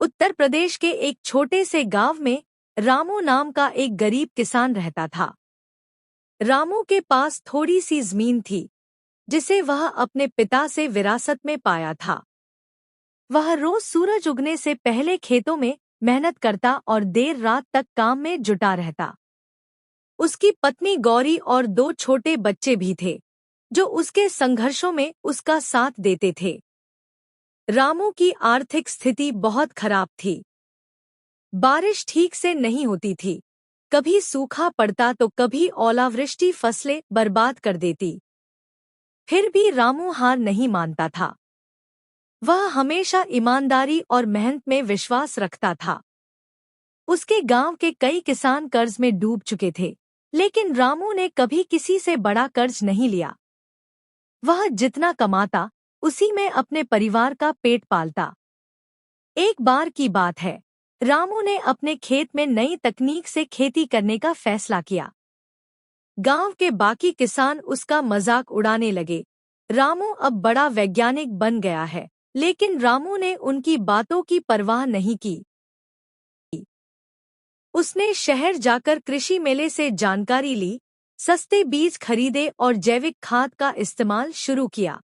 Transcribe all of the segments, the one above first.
उत्तर प्रदेश के एक छोटे से गांव में रामू नाम का एक गरीब किसान रहता था। रामू के पास थोड़ी सी जमीन थी, जिसे वह अपने पिता से विरासत में पाया था। वह रोज सूरज उगने से पहले खेतों में मेहनत करता और देर रात तक काम में जुटा रहता। उसकी पत्नी गौरी और दो छोटे बच्चे भी थे, जो उसके संघर्षों में उसका साथ देते थे। रामू की आर्थिक स्थिति बहुत खराब थी। बारिश ठीक से नहीं होती थी, कभी सूखा पड़ता तो कभी ओलावृष्टि फसलें बर्बाद कर देती। फिर भी रामू हार नहीं मानता था। वह हमेशा ईमानदारी और मेहनत में विश्वास रखता था। उसके गांव के कई किसान कर्ज में डूब चुके थे, लेकिन रामू ने कभी किसी से बड़ा कर्ज नहीं लिया। वह जितना कमाता उसी में अपने परिवार का पेट पालता। एक बार की बात है, रामू ने अपने खेत में नई तकनीक से खेती करने का फैसला किया। गांव के बाकी किसान उसका मजाक उड़ाने लगे। रामू अब बड़ा वैज्ञानिक बन गया है, लेकिन रामू ने उनकी बातों की परवाह नहीं की। उसने शहर जाकर कृषि मेले से जानकारी ली, सस्ते बीज खरीदे और जैविक खाद का इस्तेमाल शुरू किया।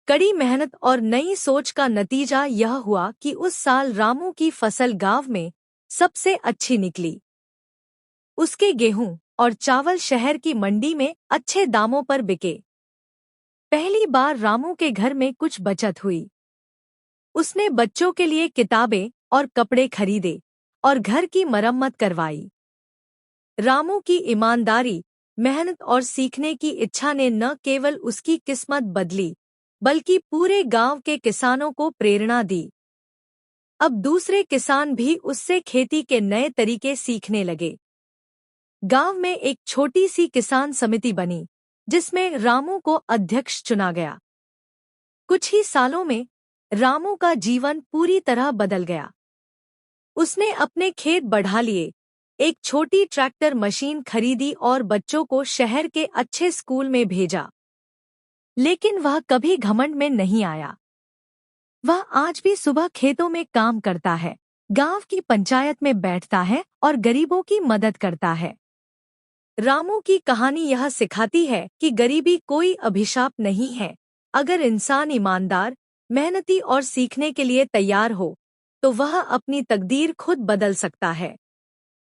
कड़ी मेहनत और नई सोच का नतीजा यह हुआ कि उस साल रामू की फसल गांव में सबसे अच्छी निकली। उसके गेहूं और चावल शहर की मंडी में अच्छे दामों पर बिके। पहली बार रामू के घर में कुछ बचत हुई। उसने बच्चों के लिए किताबें और कपड़े खरीदे और घर की मरम्मत करवाई। रामू की ईमानदारी, मेहनत और सीखने की इच्छा ने न केवल उसकी किस्मत बदली, बल्कि पूरे गांव के किसानों को प्रेरणा दी। अब दूसरे किसान भी उससे खेती के नए तरीके सीखने लगे। गांव में एक छोटी सी किसान समिति बनी, जिसमें रामू को अध्यक्ष चुना गया। कुछ ही सालों में रामू का जीवन पूरी तरह बदल गया। उसने अपने खेत बढ़ा लिए, एक छोटी ट्रैक्टर मशीन खरीदी और बच्चों को शहर के अच्छे स्कूल में भेजा। लेकिन वह कभी घमंड में नहीं आया। वह आज भी सुबह खेतों में काम करता है, गांव की पंचायत में बैठता है और गरीबों की मदद करता है। रामू की कहानी यह सिखाती है कि गरीबी कोई अभिशाप नहीं है। अगर इंसान ईमानदार, मेहनती और सीखने के लिए तैयार हो, तो वह अपनी तकदीर खुद बदल सकता है।